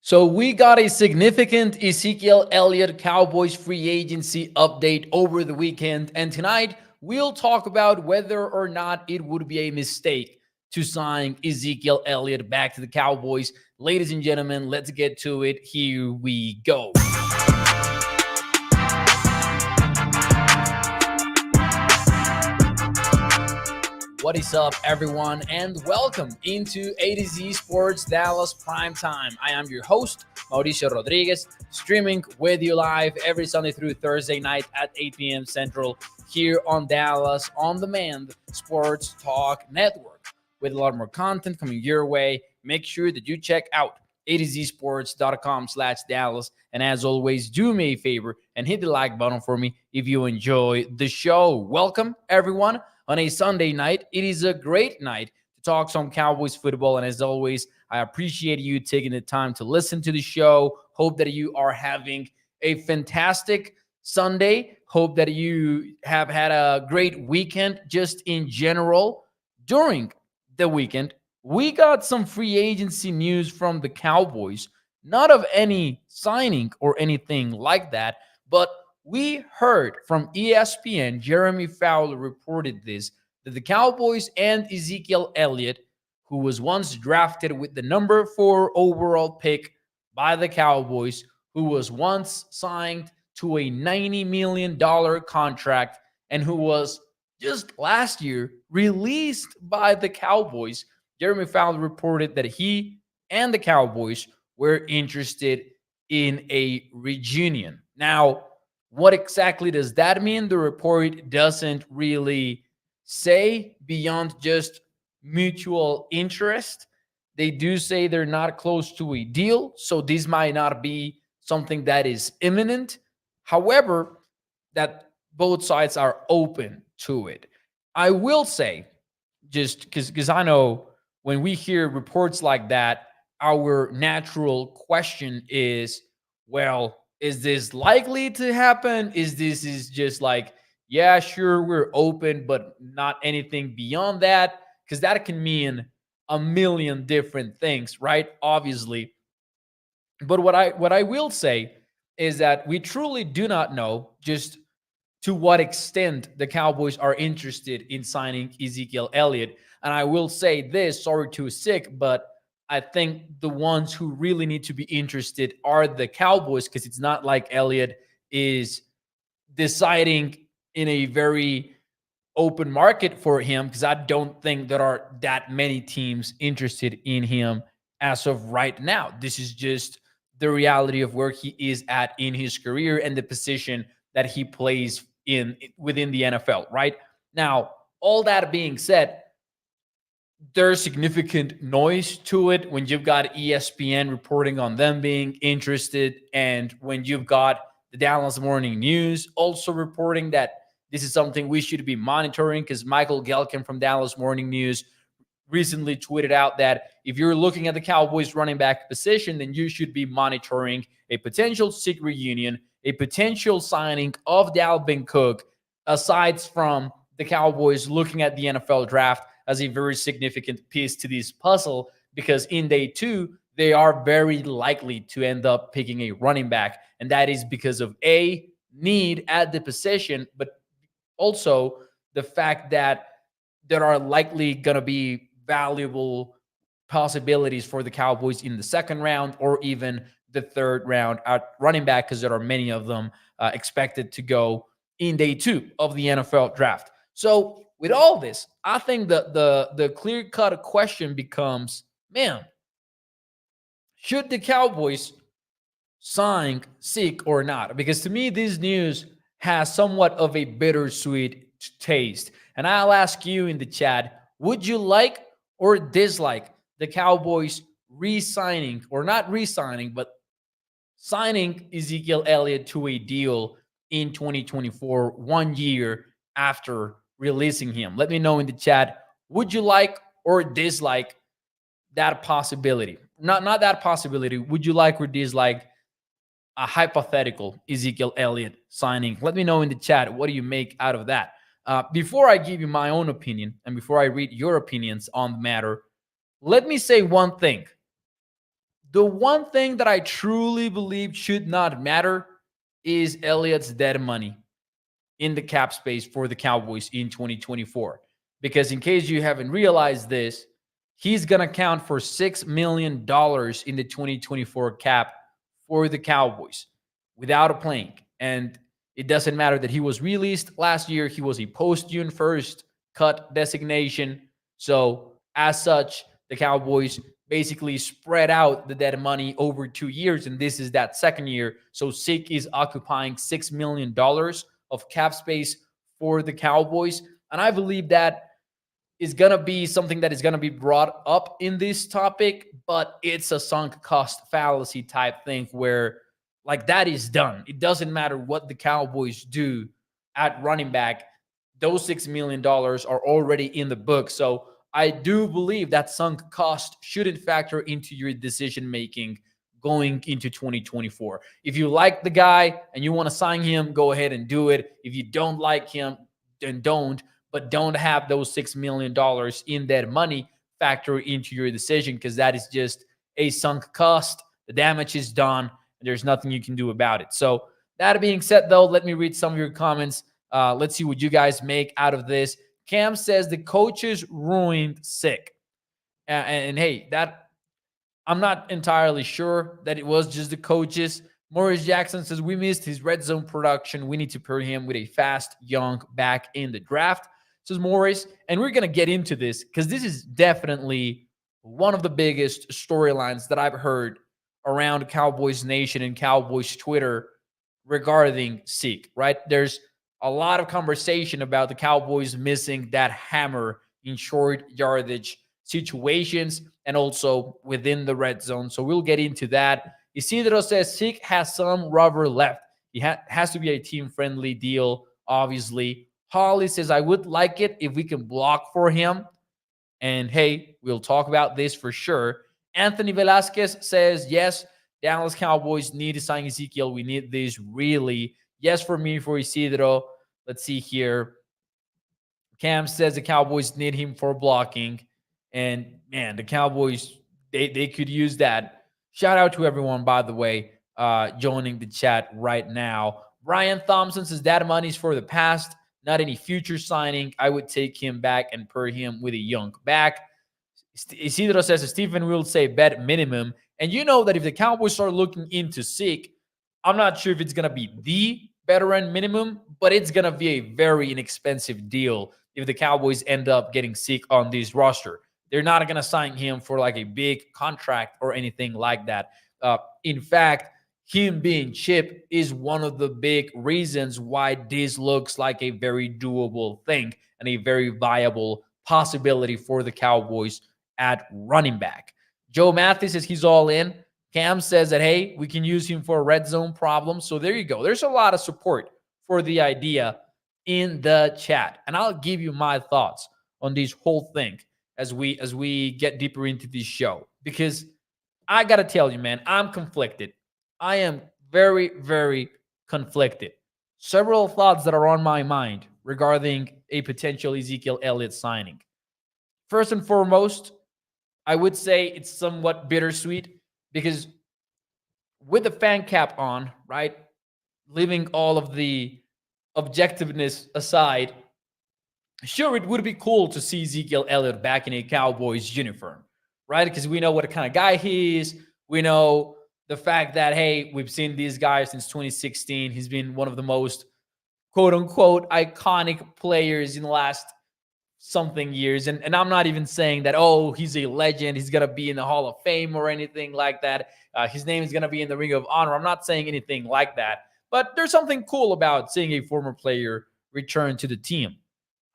So we got a significant Ezekiel Elliott Cowboys free agency update over the weekend. And tonight we'll talk about whether or not it would be a mistake to sign Ezekiel Elliott back to the Cowboys. Ladies and gentlemen, let's get to it. Here we go. What is up, everyone, and welcome into A to Z Sports Dallas Prime Time. I am your host, Mauricio Rodriguez, streaming with you live every Sunday through Thursday night at 8 p.m. Central here on Dallas On Demand Sports Talk Network. With a lot more content coming your way, make sure that you check out a2zsports.com/Dallas. And as always, do me a favor and hit the like button for me if you enjoy the show. Welcome, everyone. On a Sunday night, it is a great night to talk some Cowboys football. And as always, I appreciate you taking the time to listen to the show. Hope that you are having a fantastic Sunday. Hope that you have had a great weekend just in general. During the weekend, we got some free agency news from the Cowboys. Not of any signing or anything like that, but we heard from ESPN, Jeremy Fowler reported this, that the Cowboys and Ezekiel Elliott, who was once drafted with the number 4 overall pick by the Cowboys, who was once signed to a $90 million contract, and who was just last year released by the Cowboys. Jeremy Fowler reported that he and the Cowboys were interested in a reunion. Now, what exactly does that mean? The report doesn't really say beyond just mutual interest. They do say they're not close to a deal, so this might not be something that is imminent. However, that both sides are open to it. I will say, just because I know when we hear reports like that, our natural question is, well, is this likely to happen? Is just like, yeah, sure, we're open, but not anything beyond that? Because that can mean a million different things, right? Obviously. But what I will say is that we truly do not know just to what extent the Cowboys are interested in signing Ezekiel Elliott. And I will say this, sorry to sick, but I think the ones who really need to be interested are the Cowboys, because it's not like Elliott is deciding in a very open market for him, because I don't think there are that many teams interested in him as of right now. This is just the reality of where he is at in his career and the position that he plays in within the NFL, right? Now, all that being said, there's significant noise to it when you've got ESPN reporting on them being interested, and when you've got the Dallas Morning News also reporting that this is something we should be monitoring, because Michael Gelkin from Dallas Morning News recently tweeted out that if you're looking at the Cowboys running back position, then you should be monitoring a potential sick reunion, a potential signing of Dalvin Cook, aside from the Cowboys looking at the NFL draft as a very significant piece to this puzzle, because in day 2, they are very likely to end up picking a running back. And that is because of a need at the position, but also the fact that there are likely going to be valuable possibilities for the Cowboys in the second round or even the third round at running back, because there are many of them expected to go in day 2 of the NFL draft. So with all this, I think the clear-cut question becomes, man, should the Cowboys sign Zeke or not? Because to me, this news has somewhat of a bittersweet taste. And I'll ask you in the chat, would you like or dislike the Cowboys re-signing, or not re-signing, but signing Ezekiel Elliott to a deal in 2024, 1 year after releasing him? Let me know in the chat. Would you like or dislike that possibility? Not that possibility. Would you like or dislike a hypothetical Ezekiel Elliott signing? Let me know in the chat. What do you make out of that? Before I give you my own opinion and before I read your opinions on the matter, let me say one thing. The one thing that I truly believe should not matter is Elliott's dead money in the cap space for the Cowboys in 2024. Because in case you haven't realized this, he's going to count for $6 million in the 2024 cap for the Cowboys without a plank. And it doesn't matter that he was released last year. He was a post-June 1st cut designation. So as such, the Cowboys basically spread out the dead money over 2 years, and this is that second year. So Zeke is occupying $6 million of cap space for the Cowboys. And I believe that is going to be something that is going to be brought up in this topic, but it's a sunk cost fallacy type thing where, like, that is done. It doesn't matter what the Cowboys do at running back. Those $6 million are already in the book. So I do believe that sunk cost shouldn't factor into your decision making going into 2024. If you like the guy and you want to sign him, go ahead and do it. If you don't like him, then don't. But don't have those $6 million in that money factor into your decision, because that is just a sunk cost. The damage is done, and there's nothing you can do about it. So that being said, though, let me read some of your comments. Let's see what you guys make out of this. Cam says the coaches ruined Sick. And hey, that I'm not entirely sure that it was just the coaches. Morris Jackson says we missed his red zone production. We need to pair him with a fast, young back in the draft, says Morris. And we're going to get into this because this is definitely one of the biggest storylines that I've heard around Cowboys Nation and Cowboys Twitter regarding Zeke, right? There's a lot of conversation about the Cowboys missing that hammer in short yardage situations and also within the red zone. So we'll get into that. Isidro says Zeke has some rubber left. He has to be a team-friendly deal, obviously. Holly says, I would like it if we can block for him. And hey, we'll talk about this for sure. Anthony Velasquez says, yes, Dallas Cowboys need to sign Ezekiel. We need this really. Yes, for me, for Isidro. Let's see here. Cam says the Cowboys need him for blocking. And man, the Cowboys, they could use that. Shout out to everyone, by the way, joining the chat right now. Brian Thompson says that money's for the past, not any future signing. I would take him back and pair him with a young back. Isidro says Stephen will say bet minimum. And you know that if the Cowboys start looking into Zeke, I'm not sure if it's going to be the veteran minimum, but it's going to be a very inexpensive deal if the Cowboys end up getting Zeke on this roster. They're not going to sign him for like a big contract or anything like that. In fact, him being cheap is one of the big reasons why this looks like a very doable thing and a very viable possibility for the Cowboys at running back. Joe Mathis says he's all in. Cam says that, hey, we can use him for a red zone problem. So there you go. There's a lot of support for the idea in the chat. And I'll give you my thoughts on this whole thing as we get deeper into this show. Because I got to tell you, man, I'm conflicted. I am very, very conflicted. Several thoughts that are on my mind regarding a potential Ezekiel Elliott signing. First and foremost, I would say it's somewhat bittersweet because with the fan cap on, right, leaving all of the objectiveness aside, sure, it would be cool to see Ezekiel Elliott back in a Cowboys uniform, right? Because we know what kind of guy he is. We know the fact that, hey, we've seen these guys since 2016. He's been one of the most, quote unquote, iconic players in the last something years. And I'm not even saying that, oh, he's a legend. He's going to be in the Hall of Fame or anything like that. His name is going to be in the Ring of Honor. I'm not saying anything like that. But there's something cool about seeing a former player return to the team.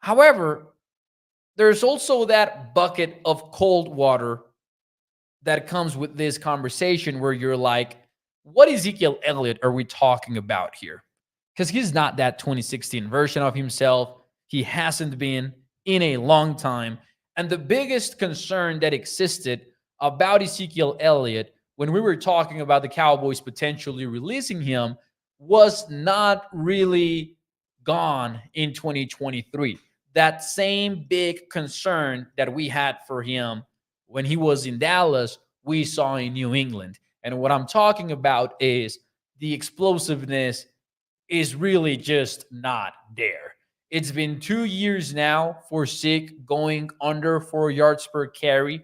However, there's also that bucket of cold water that comes with this conversation where you're like, what Ezekiel Elliott are we talking about here? Because he's not that 2016 version of himself. He hasn't been in a long time. And the biggest concern that existed about Ezekiel Elliott when we were talking about the Cowboys potentially releasing him was not really gone in 2023. That same big concern that we had for him when he was in Dallas we saw in New England. And what I'm talking about is the explosiveness is really just not there. It's been 2 years now for Zeke going under 4 yards per carry.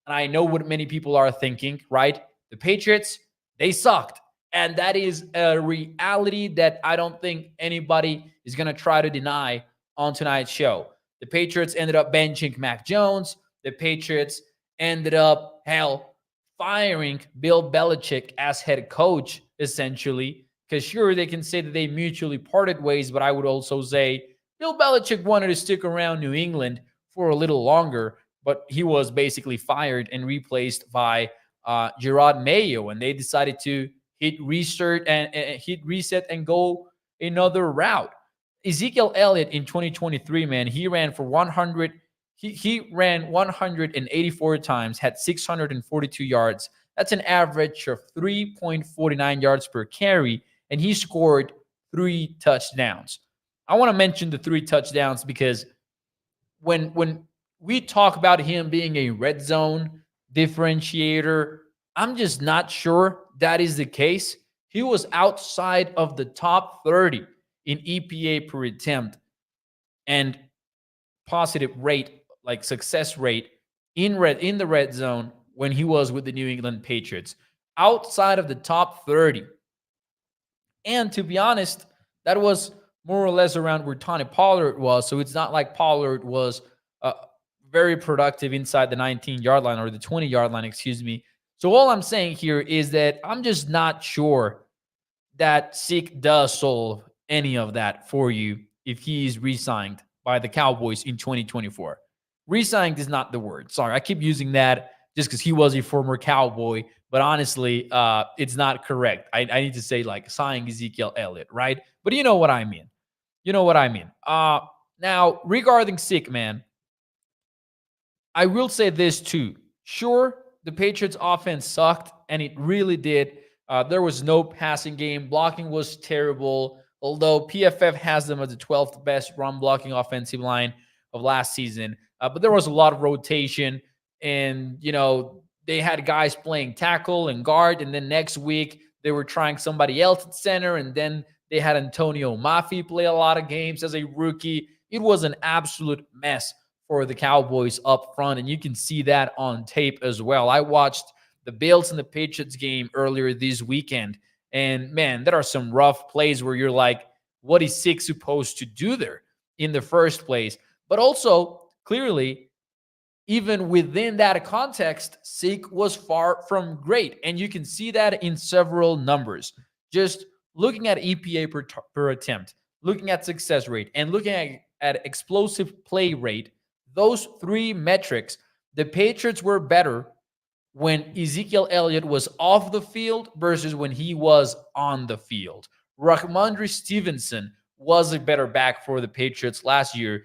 And I know what many people are thinking, right? The Patriots, they sucked. And that is a reality that I don't think anybody is going to try to deny on tonight's show. The Patriots ended up benching Mac Jones. The Patriots ended up, hell, firing Bill Belichick as head coach, essentially. Because sure, they can say that they mutually parted ways, but I would also say Bill Belichick wanted to stick around New England for a little longer, but he was basically fired and replaced by Gerard Mayo, and they decided to hit reset and go another route. Ezekiel Elliott in 2023, man, he ran for 100. He ran 184 times, had 642 yards. That's an average of 3.49 yards per carry, and he scored 3 touchdowns. I want to mention the 3 touchdowns because when we talk about him being a red zone differentiator, I'm just not sure that is the case. He was outside of the top 30 in EPA per attempt and positive rate, like success rate in the red zone when he was with the New England Patriots. Outside of the top 30. And to be honest, that was more or less around where Tony Pollard was. So it's not like Pollard was very productive inside the 19-yard line or the 20-yard line, excuse me. So all I'm saying here is that I'm just not sure that Zeke does solve any of that for you if he's re-signed by the Cowboys in 2024. Re-signed is not the word. Sorry, I keep using that just because he was a former Cowboy. But honestly, it's not correct. I need to say like signing Ezekiel Elliott, right? But you know what I mean. You know what I mean. Now, regarding Zeke, man, I will say this too. Sure, the Patriots offense sucked, and it really did. There was no passing game. Blocking was terrible, although PFF has them as the 12th best run blocking offensive line of last season. But there was a lot of rotation, and, they had guys playing tackle and guard, and then next week they were trying somebody else at center, and then they had Antonio Mafi play a lot of games as a rookie. It was an absolute mess for the Cowboys up front, and you can see that on tape as well. I watched the Bills and the Patriots game earlier this weekend, and man, there are some rough plays where you're like, what is Zeke supposed to do there in the first place? But also, clearly, even within that context, Zeke was far from great. And you can see that in several numbers. Just looking at EPA per attempt, looking at success rate, and looking at explosive play rate, those three metrics, the Patriots were better when Ezekiel Elliott was off the field versus when he was on the field. Rhamondre Stevenson was a better back for the Patriots last year,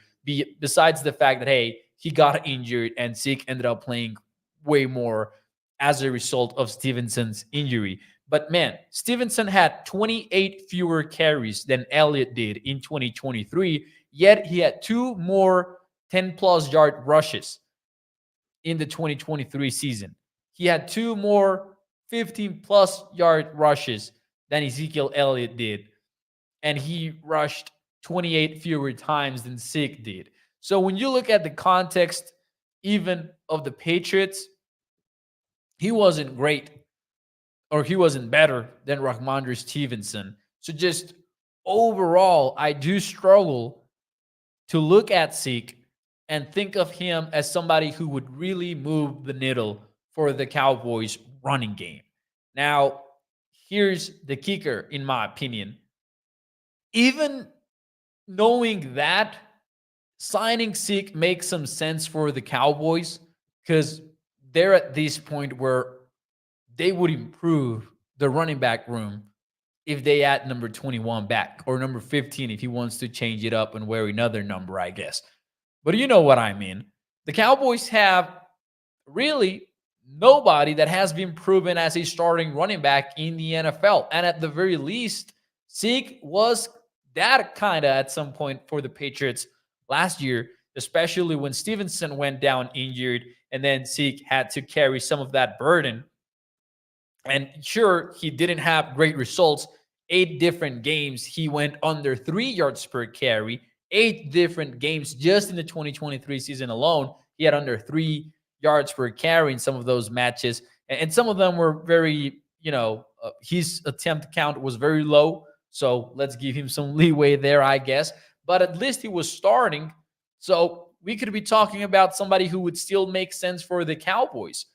besides the fact that, hey, he got injured and Zeke ended up playing way more as a result of Stevenson's injury. But man, Stevenson had 28 fewer carries than Elliott did in 2023, yet he had 2 more 10-plus yard rushes in the 2023 season. He had 2 more 15-plus yard rushes than Ezekiel Elliott did, and he rushed 28 fewer times than Zeke did. So when you look at the context even of the Patriots, he wasn't great, or he wasn't better than Rhamondre Stevenson. So just overall, I do struggle to look at Zeke and think of him as somebody who would really move the needle for the Cowboys running game. Now, here's the kicker, in my opinion. Even knowing that, signing Zeke makes some sense for the Cowboys because they're at this point where they would improve the running back room if they add number 21 back, or number 15 if he wants to change it up and wear another number, I guess. But you know what I mean. The Cowboys have really nobody that has been proven as a starting running back in the NFL. And at the very least, Zeke was that kind of at some point for the Patriots last year, especially when Stevenson went down injured and then Zeke had to carry some of that burden. And sure, he didn't have great results. 8 different games, he went under 3 yards per carry. 8 different games just in the 2023 season alone. He had under 3 yards per carry in some of those matches. And some of them were very, his attempt count was very low. So let's give him some leeway there, I guess. But at least he was starting. So we could be talking about somebody who would still make sense for the Cowboys.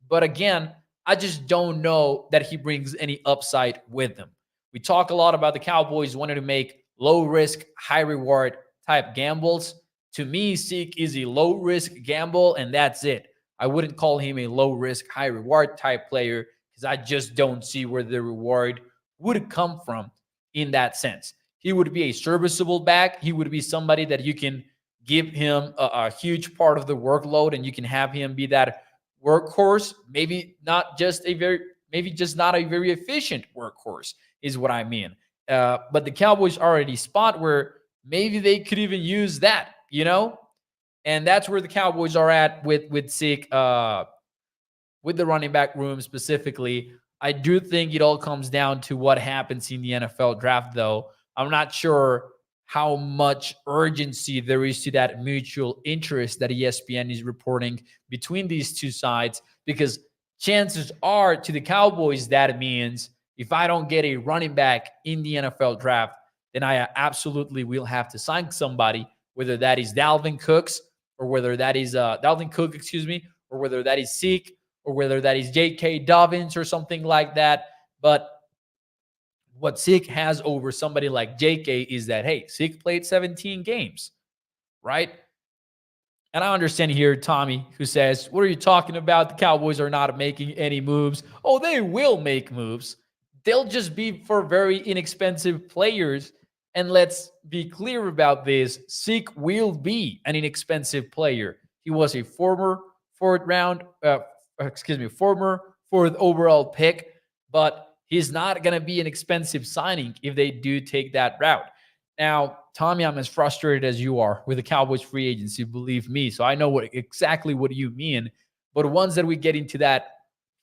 But again, I just don't know that he brings any upside with him. We talk a lot about the Cowboys wanting to make low risk, high reward type gambles. To me, Zeke is a low risk gamble, and that's it. I wouldn't call him a low risk, high reward type player because I just don't see where the reward would come from in that sense. He would be a serviceable back. He would be somebody that you can give him a huge part of the workload, and you can have him be that workhorse. Maybe not just not a very efficient workhorse is what I mean. But the Cowboys are at a spot where maybe they could even use that, and that's where the Cowboys are at with Zeke, with the running back room specifically. I do think it all comes down to what happens in the NFL draft, though. I'm not sure how much urgency there is to that mutual interest that ESPN is reporting between these two sides, because chances are to the Cowboys that means if I don't get a running back in the NFL draft, then I absolutely will have to sign somebody, whether that is Dalvin Cook, or whether that is or whether that is Zeke, or whether that is J.K. Dobbins or something like that. But what Zeke has over somebody like J.K. is that, hey, Zeke played 17 games, right? And I understand here Tommy, who says, what are you talking about? The Cowboys are not making any moves. Oh, they will make moves. They'll just be for very inexpensive players. And let's be clear about this. Zeke will be an inexpensive player. He was a former fourth overall pick, but he's not going to be an expensive signing if they do take that route. Now, Tommy, I'm as frustrated as you are with the Cowboys free agency, believe me. So I know exactly what you mean. But once that we get into that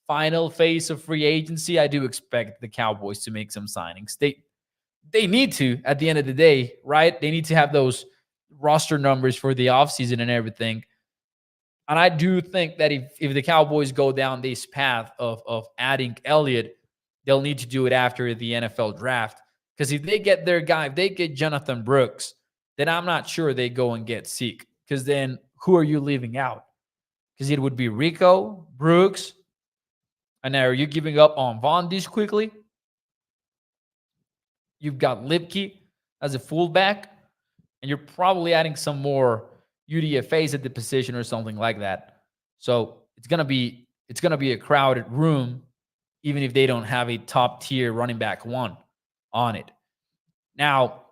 final phase of free agency, I do expect the Cowboys to make some signings. They need to, at the end of the day, right? They need to have those roster numbers for the offseason and everything. And I do think that if the Cowboys go down this path of adding Elliott, they'll need to do it after the NFL draft. Because if they get their guy, if they get Jonathan Brooks, then I'm not sure they go and get Zeke. Because then who are you leaving out? Because it would be Rico, Brooks, and now are you giving up on Vaughn this quickly? You've got Lipke as a fullback, and you're probably adding some more UDFAs at the position or something like that. So it's gonna be a crowded room, even if they don't have a top tier running back one on it. Now,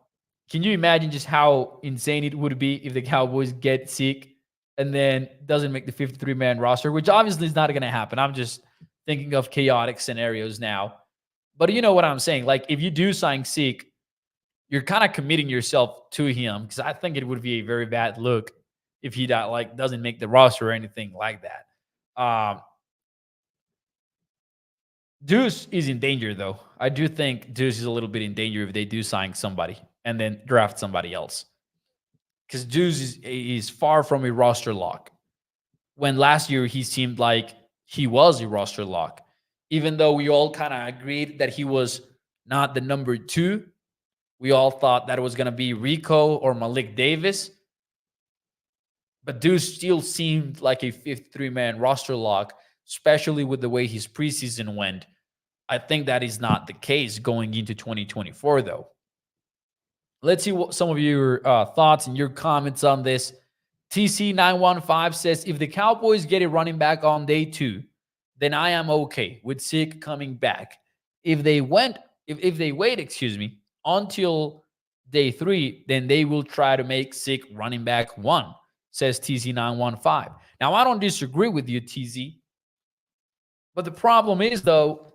can you imagine just how insane it would be if the Cowboys get Zeke and then doesn't make the 53-man roster, which obviously is not going to happen. I'm just thinking of chaotic scenarios now. But you know what I'm saying? Like, if you do sign Zeke, you're kind of committing yourself to him, because I think it would be a very bad look if he doesn't make the roster or anything like that. Duce is in danger, though. I do think Duce is a little bit in danger if they do sign somebody and then draft somebody else. Because Duce is far from a roster lock. When last year he seemed like he was a roster lock. Even though we all kind of agreed that he was not the number 2. We all thought that it was going to be Rico or Malik Davis. But Duce still seemed like a 53-man roster lock, especially with the way his preseason went. I think that is not the case going into 2024, though. Let's see what some of your thoughts and your comments on this. TC915 says, if the Cowboys get a running back on day 2, then I am okay with Zeke coming back. If they wait, until day 3, then they will try to make Zeke running back 1, says TC915. Now, I don't disagree with you, TZ. But the problem is, though,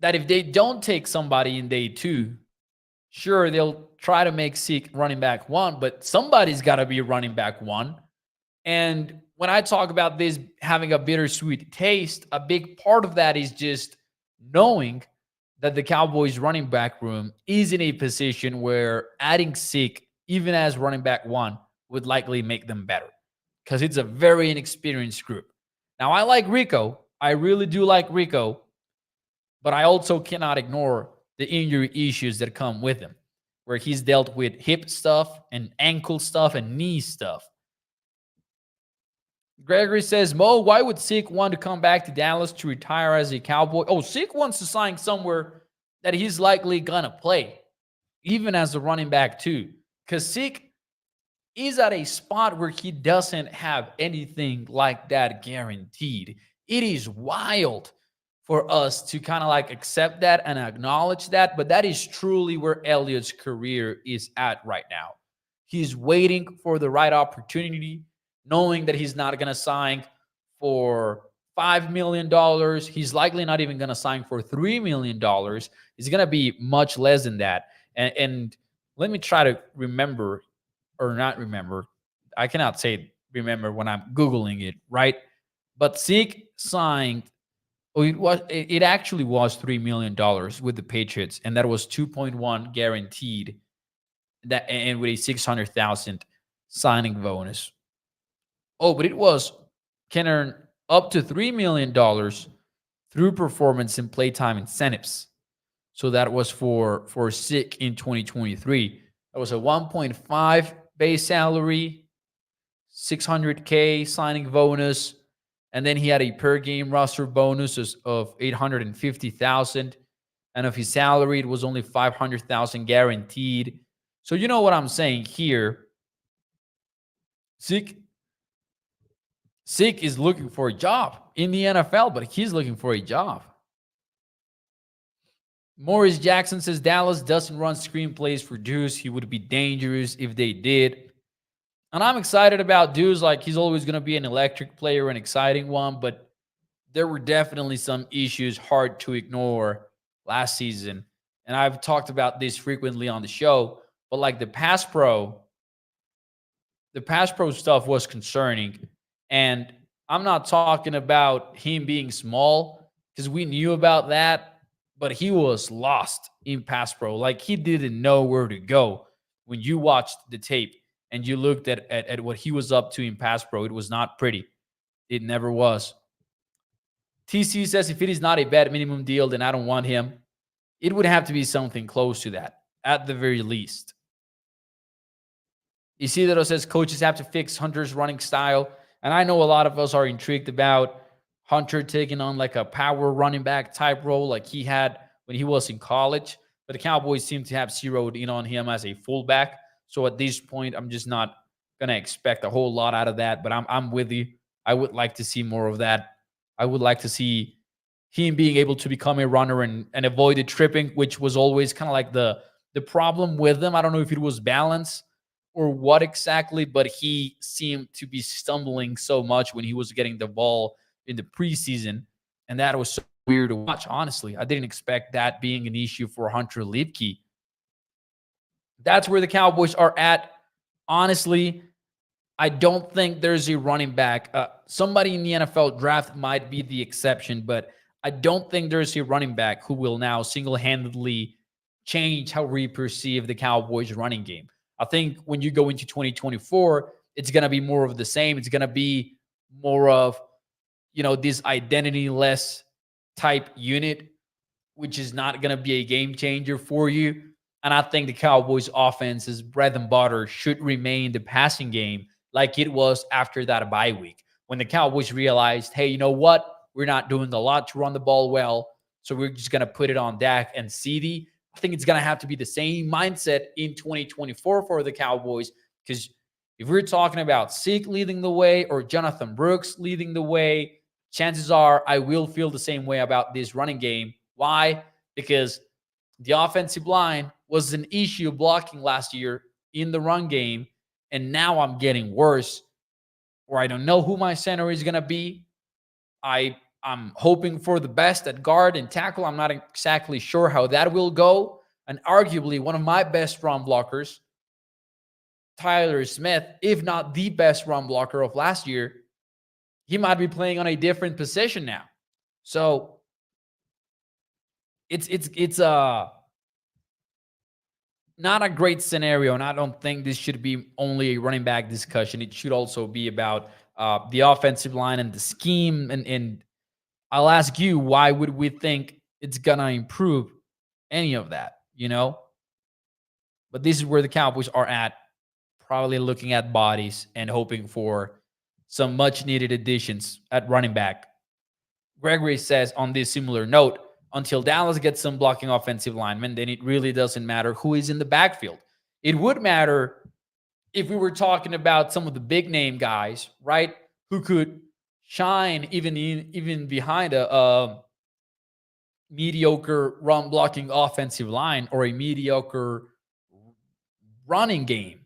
that if they don't take somebody in day 2, sure, they'll try to make Zeke running back 1, but somebody's got to be running back 1. And when I talk about this having a bittersweet taste, a big part of that is just knowing that the Cowboys running back room is in a position where adding Zeke, even as running back one, would likely make them better because it's a very inexperienced group. Now, I like Rico. I really do like Rico, but I also cannot ignore the injury issues that come with him, where he's dealt with hip stuff and ankle stuff and knee stuff. Gregory says, Mo, why would Zeke want to come back to Dallas to retire as a Cowboy? Oh, Zeke wants to sign somewhere that he's likely going to play, even as a running back, too. Because Zeke is at a spot where he doesn't have anything like that guaranteed. It is wild for us to kind of like accept that and acknowledge that, but that is truly where Elliott's career is at right now. He's waiting for the right opportunity, knowing that he's not going to sign for $5 million. He's likely not even going to sign for $3 million. It's going to be much less than that. And let me try to remember or not remember. I cannot say remember when I'm Googling it, right? But Zeke signed, it actually was $3 million with the Patriots, and that was 2.1 guaranteed, that and with a 600,000 signing bonus. Oh, but it was can earn up to $3 million through performance and playtime incentives. So that was for Zeke in 2023. That was a 1.5 base salary, 600K signing bonus, and then he had a per game roster bonus of 850,000, and of his salary it was only 500,000 guaranteed. So you know what I'm saying here. Zeke is looking for a job in the NFL, but he's looking for a job. Morris Jackson says Dallas doesn't run screenplays for Duce. He would be dangerous if they did. And I'm excited about Duce. Like, he's always going to be an electric player, an exciting one, but there were definitely some issues hard to ignore last season. And I've talked about this frequently on the show, but like the pass pro stuff was concerning. And I'm not talking about him being small, because we knew about that, but he was lost in pass pro. Like, he didn't know where to go. When you watched the tape and you looked at what he was up to in pass pro, it was not pretty. It never was. TC says if it is not a bad minimum deal, then I don't want him. It would have to be something close to that, at the very least. Isidro says coaches have to fix Hunter's running style. And I know a lot of us are intrigued about Hunter taking on like a power running back type role like he had when he was in college. But the Cowboys seem to have zeroed in on him as a fullback. So at this point, I'm just not going to expect a whole lot out of that. But I'm with you. I would like to see more of that. I would like to see him being able to become a runner and avoid the tripping, which was always kind of like the problem with him. I don't know if it was balance or what exactly, but he seemed to be stumbling so much when he was getting the ball in the preseason. And that was so weird to watch, honestly. I didn't expect that being an issue for Hunter Liedtke. That's where the Cowboys are at. Honestly, I don't think there's a running back. Somebody in the NFL draft might be the exception, but I don't think there's a running back who will now single-handedly change how we perceive the Cowboys running game. I think when you go into 2024, it's going to be more of the same. It's going to be more of, this identity-less type unit, which is not going to be a game changer for you. And I think the Cowboys offense's bread and butter should remain the passing game like it was after that bye week, when the Cowboys realized, hey, you know what? We're not doing a lot to run the ball well, so we're just going to put it on Dak and CD. I think it's going to have to be the same mindset in 2024 for the Cowboys, because if we're talking about Zeke leading the way or Jonathan Brooks leading the way, chances are I will feel the same way about this running game. Why? Because the offensive line was an issue blocking last year in the run game, and now I'm getting worse, or I don't know who my center is going to be. I'm hoping for the best at guard and tackle. I'm not exactly sure how that will go. And arguably one of my best run blockers, Tyler Smith, if not the best run blocker of last year, he might be playing on a different position now. So it's not a great scenario, and I don't think this should be only a running back discussion. It should also be about the offensive line and the scheme. And I'll ask you, why would we think it's gonna improve any of that? But this is where the Cowboys are at, probably looking at bodies and hoping for some much needed additions at running back. Gregory says on this similar note, until Dallas gets some blocking offensive linemen, then it really doesn't matter who is in the backfield. It would matter if we were talking about some of the big name guys, right, who could shine even behind a mediocre run blocking offensive line or a mediocre running game.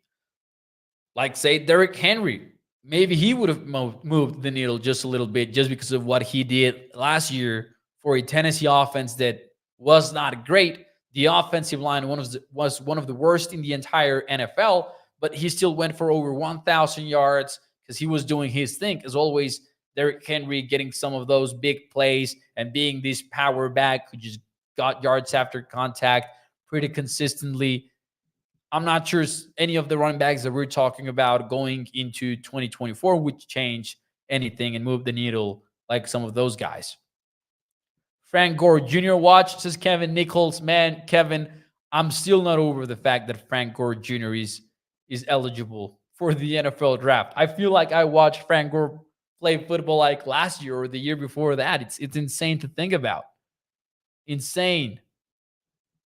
Like, say, Derrick Henry. Maybe he would have moved the needle just a little bit just because of what he did last year for a Tennessee offense that was not great. The offensive line was one of the worst in the entire NFL, but he still went for over 1,000 yards because he was doing his thing. As always, Derrick Henry getting some of those big plays and being this power back who just got yards after contact pretty consistently. I'm not sure any of the running backs that we're talking about going into 2024 would change anything and move the needle like some of those guys. Frank Gore Jr. watch, says Kevin Nichols. Man, Kevin, I'm still not over the fact that Frank Gore Jr. is eligible for the NFL draft. I feel like I watched Frank Gore play football like last year or the year before that. It's insane to think about. Insane.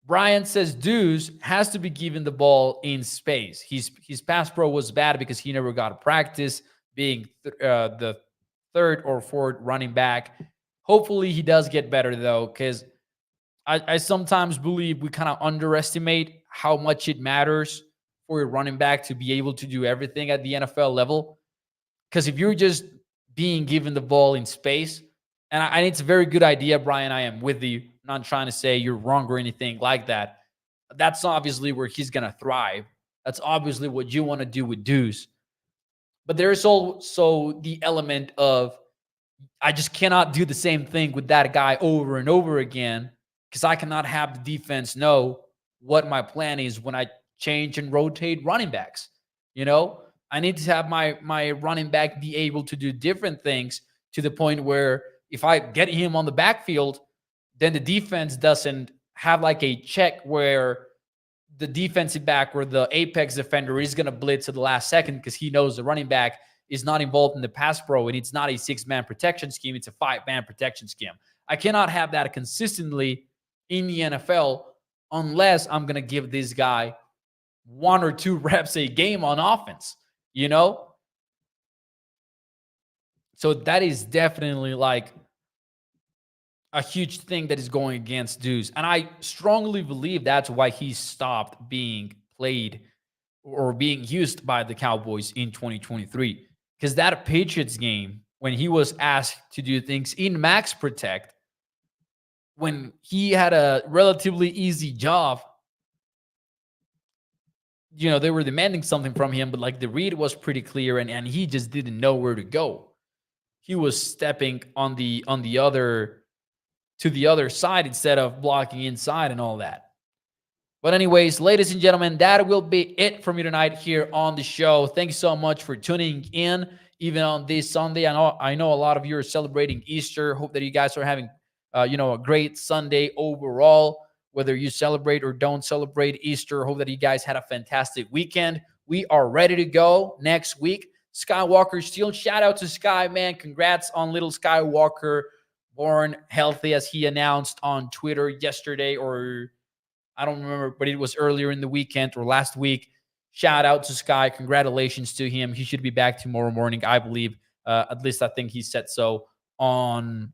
Brian says Duce has to be given the ball in space. His pass pro was bad because he never got practice being the third or fourth running back. Hopefully he does get better, though, because I sometimes believe we kind of underestimate how much it matters for a running back to be able to do everything at the NFL level. Because if you're just being given the ball in space, and it's a very good idea, Brian, I am with you. I'm not trying to say you're wrong or anything like that. That's obviously where he's going to thrive. That's obviously what you want to do with Duce. But there's also the element of I just cannot do the same thing with that guy over and over again because I cannot have the defense know what my plan is when I change and rotate running backs. I need to have my running back be able to do different things to the point where if I get him on the backfield, then the defense doesn't have like a check where the defensive back or the apex defender is going to blitz at the last second because he knows the running back is not involved in the pass pro and it's not a 6-man protection scheme. It's a 5-man protection scheme. I cannot have that consistently in the NFL unless I'm going to give this guy 1 or 2 reps a game on offense, So that is definitely like a huge thing that is going against Duce. And I strongly believe that's why he stopped being played or being used by the Cowboys in 2023. Because that Patriots game, when he was asked to do things in max protect, when he had a relatively easy job, they were demanding something from him, but like the read was pretty clear and he just didn't know where to go. He was stepping on the other to the other side instead of blocking inside and all that. But anyways, ladies and gentlemen, that will be it for me tonight here on the show. Thanks so much for tuning in, even on this Sunday. I know a lot of you are celebrating Easter. Hope that you guys are having, a great Sunday overall. Whether you celebrate or don't celebrate Easter, hope that you guys had a fantastic weekend. We are ready to go next week. Skywalker Steel, shout out to Sky, man. Congrats on little Skywalker, born healthy, as he announced on Twitter yesterday, or I don't remember, but it was earlier in the weekend or last week. Shout out to Sky. Congratulations to him. He should be back tomorrow morning, I believe. At least I think he said so on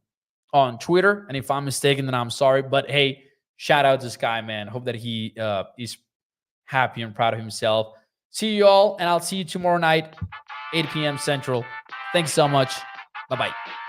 Twitter. And if I'm mistaken, then I'm sorry. But hey, shout out to Sky, man. Hope that he is happy and proud of himself. See you all, and I'll see you tomorrow night, 8 p.m. Central. Thanks so much. Bye-bye.